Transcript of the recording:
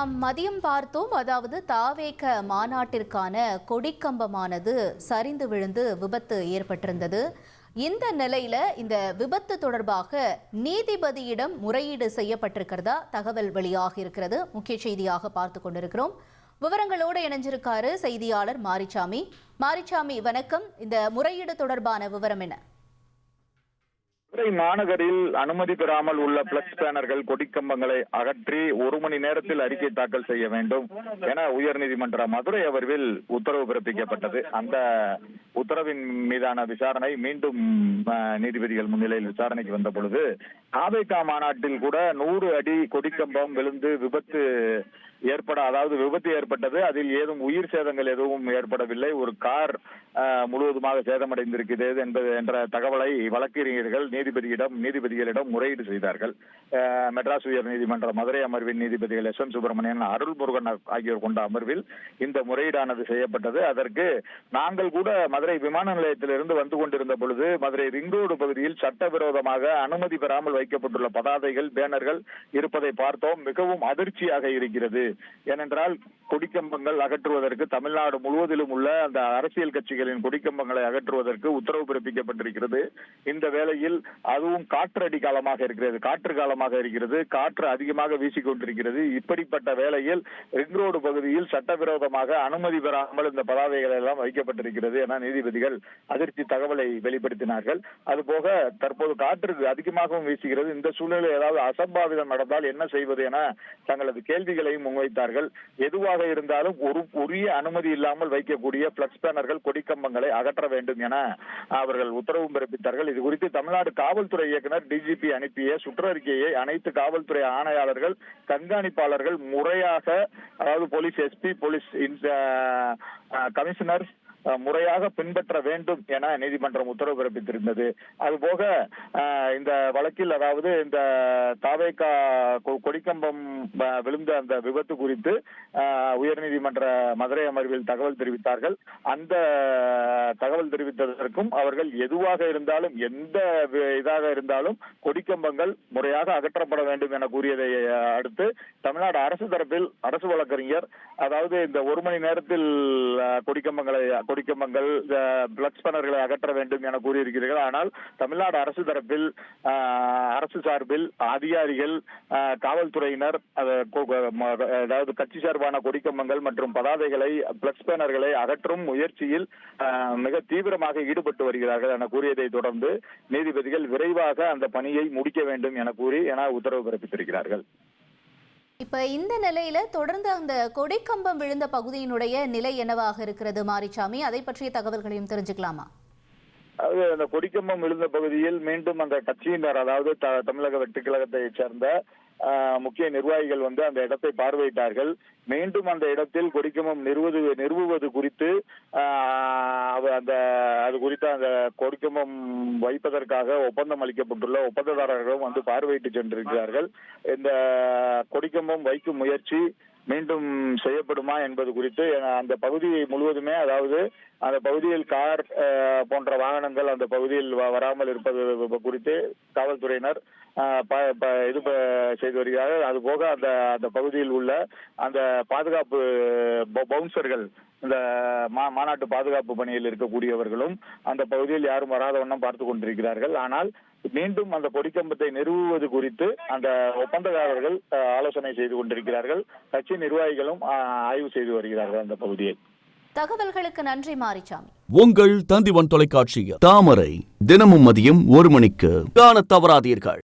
நாம் மதியம் பார்த்தோம். அதாவது தாவேக மாநாட்டிற்கான கொடிக்கம்பமானது சரிந்து விழுந்து விபத்து ஏற்பட்டிருந்தது. இந்த நிலையில இந்த விபத்து தொடர்பாக நீதிபதியிடம் முறையீடு செய்யப்பட்டிருக்கிறதா தகவல் வெளியாக இருக்கிறது. முக்கிய செய்தியாக பார்த்து கொண்டிருக்கிறோம். விவரங்களோடு இணைஞ்சிருக்காரு செய்தியாளர் மாரிச்சாமி. மாரிச்சாமி, வணக்கம். இந்த முறையீடு தொடர்பான விவரம் என்ன? மதுரை மாநகரில் அனுமதி பெறாமல் உள்ள பிளக்ஸ் பேனர்கள், கொடிக்கம்பங்களை அகற்றி 1 மணி நேரத்தில் அறிக்கை தாக்கல் செய்ய வேண்டும் என உயர்நீதிமன்ற மதுரை அமர்வில் உத்தரவு பிறப்பிக்கப்பட்டது. அந்த உத்தரவின் மீதான விசாரணை மீண்டும் நீதிபதிகள் முன்னிலையில் விசாரணைக்கு வந்த பொழுது தாவேகா மாநாட்டில் கூட 100 அடி கொடிக்கம்பம் விழுந்து விபத்து ஏற்பட்டது. அதில் ஏதும் உயிர் சேதங்கள் எதுவும் ஏற்படவில்லை. ஒரு கார் முழுவதுமாக சேதமடைந்திருக்கிறது என்ற தகவலை வழக்கறிஞர்கள் நீதிபதிகளிடம் முறையீடு செய்தார்கள். மெட்ராஸ் உயர் நீதிமன்ற மதுரை அமர்வின் நீதிபதிகள் எஸ். எம். சுப்பிரமணியன், அருள்முருகன் ஆகியோர் கொண்ட அமர்வில் இந்த முறையீடானது செய்யப்பட்டது. அதற்கு நாங்கள் கூட மதுரை விமான நிலையத்திலிருந்து வந்து கொண்டிருந்த பொழுது மதுரை ரிங் ரோடு பகுதியில் சட்டவிரோதமாக அனுமதி பெறாமல் வைக்கப்பட்டுள்ள பதாதைகள், பேனர்கள் இருப்பதை பார்த்தோம். மிகவும் அதிர்ச்சியாக இருக்கிறது. ஏனென்றால் கொடிக்கம்பங்கள் அகற்றுவதற்கு தமிழ்நாடு முழுவதிலும் உள்ள அந்த அரசியல் கட்சிகளின் கொடிக்கம்பங்களை அகற்றுவதற்கு உத்தரவு பிறப்பிக்கப்பட்டிருக்கிறது. இந்த வேளையில் அதுவும் காற்று காலமாக இருக்கிறது. காற்று அதிகமாக வீசிக்கொண்டிருக்கிறது. இப்படிப்பட்ட வேளையில் ரிங் ரோடு பகுதியில் சட்டவிரோதமாக அனுமதி பெறாமல் இந்த பதாதைகள் எல்லாம் வைக்கப்பட்டிருக்கிறது என நீதிபதிகள் அதிர்ச்சி தகவலை வெளிப்படுத்தினார்கள். அதுபோக தற்போது காற்று அதிகமாகவும் வீசுகிறது. இந்த சூழ்நிலையில் ஏதாவது அசம்பாவிதம் நடந்தால் என்ன செய்வது என தங்களது கேள்விகளையும் முன்வைத்தார்கள். எதுவாக இருந்தாலும் உரிய அனுமதி இல்லாமல் வைக்கக்கூடிய பிளக்ஸ் பேனர்கள், கொடிக்கம்பங்களை அகற்ற வேண்டும் என அவர்கள் உத்தரவு பிறப்பித்தார்கள். இது குறித்து தமிழ்நாடு காவல்துறை இயக்குனர் டிஜிபி அனுப்பிய சுற்றறிக்கையை அனைத்து காவல்துறை ஆணையாளர்கள், கண்காணிப்பாளர்கள் முறையாக, அதாவது போலீஸ் எஸ்பி, போலீஸ் கமிஷனர் முறையாக பின்பற்ற வேண்டும் என நீதிமன்றம் உத்தரவு பிறப்பித்திருந்தது. அதுபோக இந்த வழக்கில், அதாவது இந்த தாவேகா கொடிக்கம்பம் விழுந்த அந்த விபத்து குறித்து உயர்நீதிமன்ற மதுரை அமர்வில் தகவல் தெரிவித்தார்கள். அந்த தகவல் தெரிவித்ததற்கும் அவர்கள் எதுவாக இருந்தாலும், எந்த இதாக இருந்தாலும் கொடிக்கம்பங்கள் முறையாக அகற்றப்பட வேண்டும் என கூறியதை அடுத்து தமிழ்நாடு அரசு தரப்பில் அரசு வழக்கறிஞர், அதாவது இந்த 1 மணி நேரத்தில் கொடிக்கம்பங்கள், பிளக்ஸ் பேனர்களை அகற்ற வேண்டும் என கூறியிருக்கிறீர்கள். ஆனால் தமிழ்நாடு அரசு தரப்பில், அரசு சார்பில் அதிகாரிகள், காவல்துறையினர், அதாவது கட்சி சார்பான கொடிக்கம்பங்கள் மற்றும் பதாதைகளை, பிளக்ஸ் பேனர்களை அகற்றும் முயற்சியில் மிக தீவிரமாக ஈடுபட்டு வருகிறார்கள் என கூறியதை தொடர்ந்து நீதிபதிகள் விரைவாக அந்த பணியை முடிக்க வேண்டும் என உத்தரவு பிறப்பித்திருக்கிறார்கள். இப்ப இந்த நிலையில தொடர்ந்து அந்த கொடிக்கம்பம் விழுந்த பகுதியினுடைய நிலை என்னவாக இருக்கிறது மாரிச்சாமி? அதை பற்றிய தகவல்களையும் தெரிஞ்சுக்கலாமா? அதாவது அந்த கொடிக்கம்பம் விழுந்த பகுதியில் மீண்டும் அந்த கட்சியினர், அதாவது தமிழக வெற்றிக் கழகத்தை சேர்ந்த முக்கிய நிர்வாகிகள் அந்த இடத்தை பார்வையிட்டார்கள். மீண்டும் அந்த இடத்தில் கொடிக்கம்பம் நிறுவுவது குறித்து அது குறித்த அந்த கொடிக்கம்பம் வைப்பதற்காக ஒப்பந்தம் அளிக்கப்பட்டுள்ள ஒப்பந்ததாரர்களும் பார்வையிட்டு சென்றிருக்கிறார்கள். இந்த கொடிக்கம்பம் வைக்கும் முயற்சி மீண்டும் செய்யப்படுமா என்பது குறித்து அந்த பகுதியை முழுவதுமே, அதாவது அந்த பகுதியில் கார் போன்ற வாகனங்கள் அந்த பகுதியில் வராமல் இருப்பது குறித்து காவல்துறையினர் இது செய்து வருகிறார்கள். அதுபோக அந்த பகுதியில் உள்ள அந்த பாதுகாப்பு பவுன்சர்கள், இந்த மாநாட்டு பாதுகாப்பு பணியில் இருக்கக்கூடியவர்களும் அந்த பகுதியில் யாரும் வராத வண்ணம் பார்த்து கொண்டிருக்கிறார்கள். ஆனால் மீண்டும் அந்த கொடிக்கம்பத்தை நிறுவுவது குறித்து அந்த ஒப்பந்ததாரர்கள் ஆலோசனை செய்து கொண்டிருக்கிறார்கள். கட்சி நிர்வாகிகளும் ஆய்வு செய்து வருகிறார்கள் அந்த பகுதியை. தகவல்களுக்கு நன்றி மாரிச்சாமி. உங்கள் தந்திவன் தொலைக்காட்சியில் தாமரை தினமும் மதியம் 1 மணிக்கு காண தவறாதீர்கள்.